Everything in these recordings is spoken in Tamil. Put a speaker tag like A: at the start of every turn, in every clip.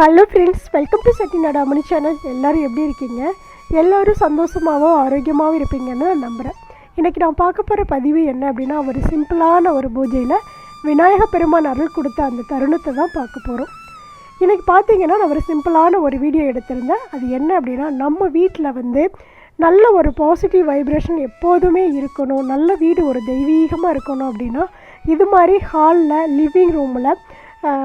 A: Hello friends, welcome to Chettinad அம்மணி சேனல். எல்லோரும் எப்படி இருக்கீங்க? எல்லோரும் சந்தோஷமாகவும் ஆரோக்கியமாகவும் இருப்பீங்கன்னு நான் நம்புகிறேன். இன்றைக்கி நான் பார்க்க போகிற பதிவு என்ன அப்படின்னா, ஒரு சிம்பிளான ஒரு பூஜையில் விநாயக பெருமான் அருள் கொடுத்த அந்த தருணத்தை தான் பார்க்க போகிறோம். இன்றைக்கி பார்த்தீங்கன்னா நான் ஒரு சிம்பிளான ஒரு வீடியோ எடுத்திருந்தேன். அது என்ன அப்படின்னா, நம்ம வீட்டில் நல்ல ஒரு பாசிட்டிவ் வைப்ரேஷன் எப்போதுமே இருக்கணும், நல்ல வீடு ஒரு தெய்வீகமாக இருக்கணும் அப்படின்னா, இது மாதிரி ஹாலில், லிவிங் ரூமில்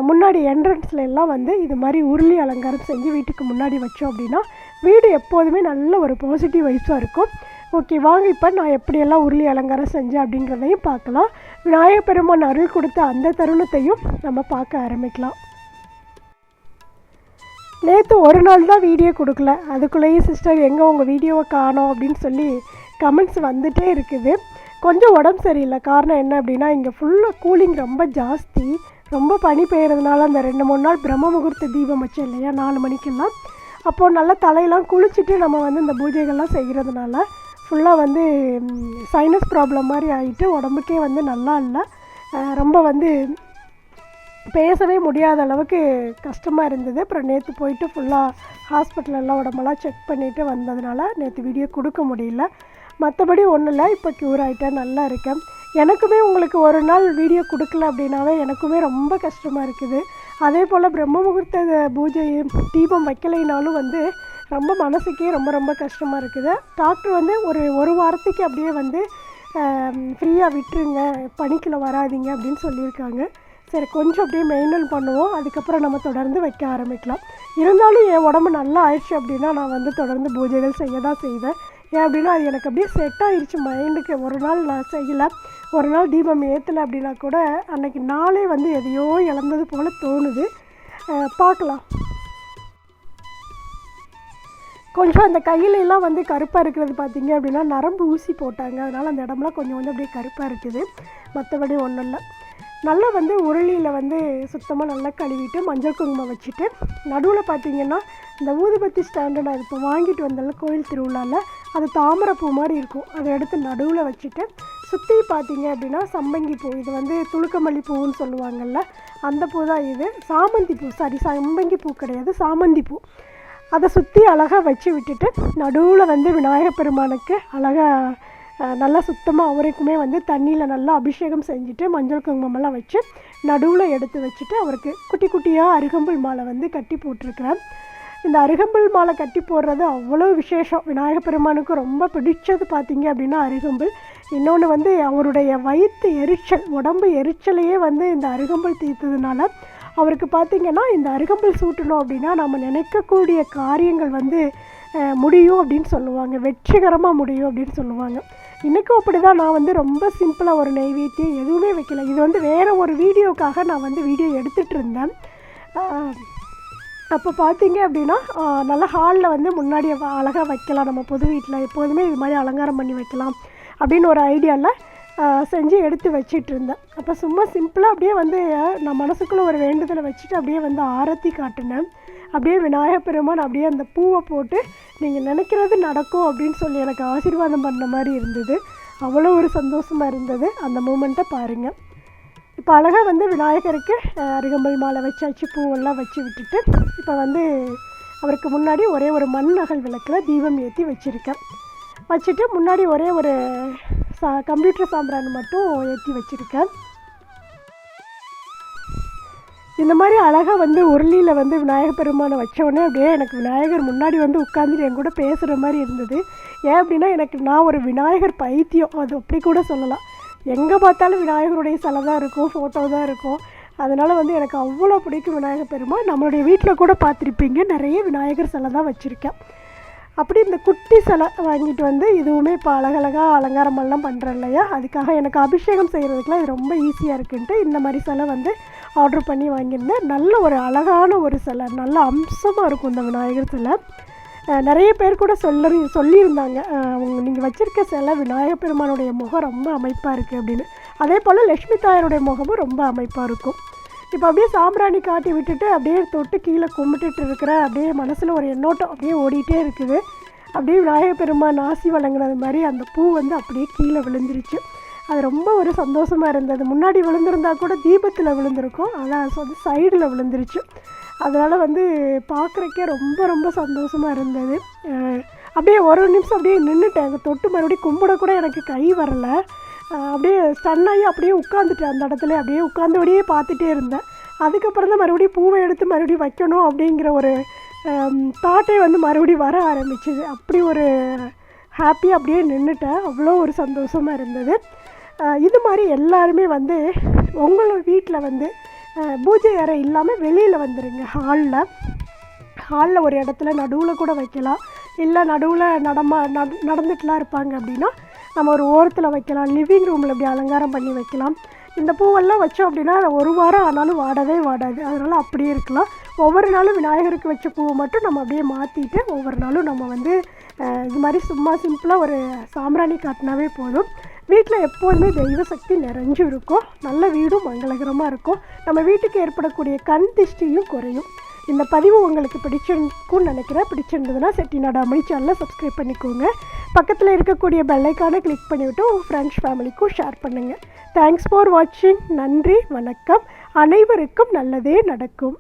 A: முன்னாடி என்ட்ரன்ஸில் எல்லாம் இது மாதிரி உருளி அலங்காரம் செஞ்சு வீட்டுக்கு முன்னாடி வச்சோம் அப்படின்னா வீடு எப்போதுமே நல்ல ஒரு பாசிட்டிவ் வைப்ஸாக இருக்கும். ஓகே, வாங்க இப்போ நான் எப்படியெல்லாம் உருளி அலங்காரம் செஞ்சேன் அப்படிங்கிறதையும் பார்க்கலாம். விநாயக பெருமான் அருள் கொடுத்த அந்த தருணத்தையும் நம்ம பார்க்க ஆரம்பிக்கலாம். நேற்று ஒரு நாள் தான் வீடியோ கொடுக்கல, அதுக்குள்ளேயும் சிஸ்டர் எங்கே உங்கள் வீடியோவை காணோம் அப்படின்னு சொல்லி கமெண்ட்ஸ் வந்துகிட்டே இருக்குது. கொஞ்சம் உடம்பு சரியில்லை. காரணம் என்ன அப்படின்னா, இங்கே ஃபுல்லாக கூலிங் ரொம்ப ஜாஸ்தி, ரொம்ப பனி பெய்கிறதுனால அந்த 2-3 நாள் பிரம்ம முகூர்த்த தீபம் வச்சோம் இல்லையா, 4 மணிக்கெல்லாம். அப்போது நல்லா தலையெல்லாம் குளிச்சுட்டு நம்ம இந்த பூஜைகள்லாம் செய்கிறதுனால ஃபுல்லாக சைனஸ் ப்ராப்ளம் மாதிரி ஆகிட்டு உடம்புக்கே நல்லா இல்லை. ரொம்ப பேசவே முடியாத அளவுக்கு கஷ்டமாக இருந்தது. அப்புறம் நேற்று போயிட்டு ஃபுல்லாக ஹாஸ்பிட்டலெல்லாம் உடம்பெல்லாம் செக் பண்ணிவிட்டு வந்ததுனால நேற்று வீடியோ கொடுக்க முடியல. மற்றபடி ஒன்றும் இல்லை, இப்போ க்யூர் ஆகிட்டேன், நல்லா இருக்கேன். எனக்குமே உங்களுக்கு ஒரு நாள் வீடியோ கொடுக்கல அப்படின்னாவே எனக்குமே ரொம்ப கஷ்டமாக இருக்குது. அதே போல் பிரம்ம முகூர்த்த பூஜை தீபம் வைக்கலைனாலும் ரொம்ப மனசுக்கே ரொம்ப ரொம்ப கஷ்டமாக இருக்குது. டாக்டர் ஒரு வாரத்துக்கு அப்படியே ஃப்ரீயாக விட்டுருங்க, பனிக்குள்ளே வராதிங்க அப்படின்னு சொல்லியிருக்காங்க. சரி, கொஞ்சம் அப்படியே மெயின்டைன் பண்ணுவோம், அதுக்கப்புறம் நம்ம தொடர்ந்து வைக்க ஆரம்பிக்கலாம். இருந்தாலும் என் உடம்பு நல்லா ஆயிடுச்சு அப்படின்னா நான் தொடர்ந்து பூஜைகள் செய்ய தான் செய்வேன். ஏன் அப்படின்னா அது எனக்கு அப்படியே செட் ஆகிடுச்சு மைண்டுக்கு. ஒரு நாள் நான் செய்யலை, ஒரு நாள் தீபம் ஏற்றலை அப்படின்னா கூட அன்றைக்கி நாளே எதையோ இழந்தது போல் தோணுது. பார்க்கலாம். கொஞ்சம் அந்த கையிலெல்லாம் கருப்பாக இருக்கிறது பார்த்திங்க அப்படின்னா நரம்பு ஊசி போட்டாங்க, அதனால் அந்த இடம்லாம் கொஞ்சம் அப்படியே கருப்பாக இருக்குது. மற்றபடி ஒன்றும் இல்லை. நல்லா உருளியில் சுத்தமாக நல்லா கழுவிட்டு மஞ்சள் குங்குமம் வச்சுட்டு, நடுவில் பார்த்திங்கன்னா இந்த ஊதுபத்தி ஸ்டாண்டு நான் இப்போ வாங்கிட்டு வந்தால கோயில் திருவிழாவில், அது தாமரைப்பூ மாதிரி இருக்கும், அதை எடுத்து நடுவில் வச்சுட்டு சுற்றி பார்த்திங்க அப்படின்னா சம்பங்கி பூ, இது துளுக்கமல்லி பூன்னு சொல்லுவாங்கள்ல, அந்த பூ தான் இது. சாமந்தி பூ, சாரி சம்பங்கி பூ கிடையாது, சாமந்தி பூ. அதை சுற்றி அழகாக வச்சு விட்டுட்டு நடுவில் விநாயக பெருமானுக்கு அழகாக நல்லா சுத்தமாக அவருக்குமே தண்ணியில் நல்லா அபிஷேகம் செஞ்சுட்டு மஞ்சள் குங்குமமெல்லாம் வச்சு நடுவில் எடுத்து வச்சுட்டு அவருக்கு குட்டி குட்டியாக அருகம்புல் மாலை கட்டி போட்டிருக்கிறேன். இந்த அருகம்புல் மாலை கட்டி போடுறது அவ்வளோ விசேஷம். விநாயக பெருமானுக்கு ரொம்ப பிடிச்சது பார்த்திங்க அப்படின்னா அருகம்புல். இன்னொன்று அவருடைய வயிற்று எரிச்சல், உடம்பு எரிச்சலையே இந்த அருகம்புல் தீர்த்ததுனால அவருக்கு பார்த்திங்கன்னா இந்த அருகம்புல் சூட்டணும் அப்படின்னா நம்ம நினைக்கக்கூடிய காரியங்கள் முடியும் அப்படின்னு சொல்லுவாங்க, வெற்றிகரமாக முடியும் அப்படின்னு சொல்லுவாங்க. இன்றைக்கும் அப்படி தான். நான் ரொம்ப சிம்பிளாக ஒரு நெய்வேத்தியம் எதுவுமே வைக்கல. இது வேறு ஒரு வீடியோக்காக நான் வீடியோ எடுத்துகிட்டு இருந்தேன். அப்போ பார்த்தீங்க அப்படின்னா நல்லா ஹாலில் முன்னாடி அழகாக வைக்கலாம், நம்ம புது வீட்டில் எப்போதுமே இது மாதிரி அலங்காரம் பண்ணி வைக்கலாம் அப்படின்னு ஒரு ஐடியாவில் செஞ்சு எடுத்து வச்சிட்டு இருந்தேன். அப்போ சும்மா சிம்பிளாக அப்படியே நான் மனசுக்குள்ளே ஒரு வேண்டுதலை வச்சுட்டு அப்படியே ஆரத்தி காட்டினேன். அப்படியே விநாயக பெருமான் அப்படியே அந்த பூவை போட்டு நீங்கள் நினைக்கிறது நடக்கும் அப்படின்னு சொல்லி எனக்கு ஆசீர்வாதம் பண்ண மாதிரி இருந்தது. அவ்வளோ ஒரு சந்தோஷமாக இருந்தது. அந்த மூமெண்ட்டை பாருங்கள். இப்போ அழகாக விநாயகருக்கு அருகம்புல் மாலை வச்சாச்சு, பூவெல்லாம் வச்சு விட்டுட்டு இப்போ அவருக்கு முன்னாடி ஒரே ஒரு மண் அகல் விளக்கில் தீபம் ஏற்றி வச்சுருக்கேன். வச்சுட்டு முன்னாடி ஒரே ஒரு கம்ப்யூட்டர் சாம்பிராணி மட்டும் ஏற்றி வச்சுருக்கேன். இந்த மாதிரி அழகாக உருளியில் விநாயக பெருமானை வச்சோடனே அப்படியே எனக்கு விநாயகர் முன்னாடி உட்காந்துட்டு என் கூட பேசுகிற மாதிரி இருந்தது. ஏன் அப்படின்னா நான் ஒரு விநாயகர் பைத்தியம், அது அப்படி கூட சொல்லலாம். எங்கே பார்த்தாலும் விநாயகருடைய சிலை தான் இருக்கும், ஃபோட்டோ தான் இருக்கும். அதனால் எனக்கு அவ்வளோ பிடிக்கும் விநாயகர் பெருமான். நம்மளுடைய வீட்டில் கூட பார்த்துருப்பீங்க, நிறைய விநாயகர் சிலை தான் வச்சுருக்கேன். அப்படி இந்த குட்டி சிலை வாங்கிட்டு இதுவுமே இப்போ அழகழகாக அலங்காரமெல்லாம் பண்ணுறேன் இல்லையா, அதுக்காக எனக்கு அபிஷேகம் செய்கிறதுக்குலாம் இது ரொம்ப ஈஸியாக இருக்குன்ட்டு இந்த மாதிரி சிலை ஆர்டர் பண்ணி வாங்கியிருந்தேன். நல்ல ஒரு அழகான ஒரு சிலை, நல்ல அம்சமாக இருக்கும் இந்த விநாயகர் சிலை. நிறைய பேர் கூட சொல்லியிருந்தாங்க, நீங்கள் வச்சுருக்க சிலை விநாயகர் பெருமானுடைய முகம் ரொம்ப அமைப்பாக இருக்குது அப்படின்னு. அதே போல் லக்ஷ்மி தாயாருடைய முகமும் ரொம்ப அமைப்பாக இருக்கும். இப்போ அப்படியே சாம்பிராணி காட்டி விட்டுட்டு அப்படியே தொட்டு கீழே கும்பிட்டுட்டு இருக்கிற அப்படியே மனசில் ஒரு எண்ணோட்டம் அப்படியே ஓடிட்டே இருக்குது. அப்படியே விநாயகர் பெருமான் ஆசி வழங்கினது மாதிரி அந்த பூ அப்படியே கீழே விழுந்துருச்சு. அது ரொம்ப ஒரு சந்தோஷமாக இருந்தது. முன்னாடி விழுந்திருந்தால் கூட தீபத்தில் விழுந்திருக்கும், ஆனால் சைடில் விழுந்துருச்சு. அதனால் வந்து பார்க்குறக்கே ரொம்ப ரொம்ப சந்தோஷமாக இருந்தது. அப்படியே ஒரு நிமிஷம் அப்படியே நின்றுட்டேன். அங்கே தொட்டு மறுபடியும் கும்பிட கூட எனக்கு கை வரலை. அப்படியே ஸ்டன்னாகி அப்படியே உட்காந்துட்டேன். அந்த இடத்துல அப்படியே உட்காந்தபடியே பார்த்துட்டே இருந்தேன். அதுக்கப்புறம் தான் மறுபடியும் பூவை எடுத்து மறுபடியும் வைக்கணும் அப்படிங்கிற ஒரு தாட்டே வந்து மறுபடியும் வர ஆரம்பிச்சிது. அப்படி ஒரு ஹாப்பியாக அப்படியே நின்றுட்டேன். அவ்வளோ ஒரு சந்தோஷமாக இருந்தது. இது மாதிரி எல்லாருமே வந்து உங்களோட வீட்டில் வந்து பூஜை அறை இல்லாமல் வெளியில் வந்துடுங்க. ஹாலில் ஒரு இடத்துல நடுவில் கூட வைக்கலாம். இல்லை நடுவில் நடந்துட்டுலாம் இருப்பாங்க அப்படின்னா நம்ம ஒரு ஓரத்தில் வைக்கலாம். லிவிங் ரூமில் இப்படி அலங்காரம் பண்ணி வைக்கலாம். இந்த பூவெல்லாம் வச்சோம் அப்படின்னா ஒரு வாரம் ஆனாலும் வாடவே வாடாது. அதனால் அப்படியே இருக்கலாம். ஒவ்வொரு நாளும் விநாயகருக்கு வச்ச பூவை மட்டும் நம்ம அப்படியே மாற்றிட்டு ஒவ்வொரு நாளும் நம்ம வந்து இது மாதிரி சும்மா சிம்பிளாக ஒரு சாம்பிராணி காட்டினாவே போதும். வீட்டில் எப்போதுமே தெய்வ சக்தி நிறைஞ்சு இருக்கும். நல்ல வீடும் மங்களகரமாக இருக்கும். நம்ம வீட்டுக்கு ஏற்படக்கூடிய கண் திஷ்டியும் குறையும். இந்த பதிவு உங்களுக்கு பிடிச்சிருக்குன்னு நினைக்கிறேன். பிடிச்சிருந்ததுன்னா செட்டிநாடு அம்மணி சேனலை சப்ஸ்கிரைப் பண்ணிக்கோங்க. பக்கத்தில் இருக்கக்கூடிய பெல்லைக்கானை கிளிக் பண்ணிவிட்டு உங்கள் ஃப்ரெண்ட்ஸ் ஃபேமிலிக்கும் ஷேர் பண்ணுங்கள். தேங்க்ஸ் ஃபார் வாட்சிங். நன்றி, வணக்கம். அனைவருக்கும் நல்லதே நடக்கும்.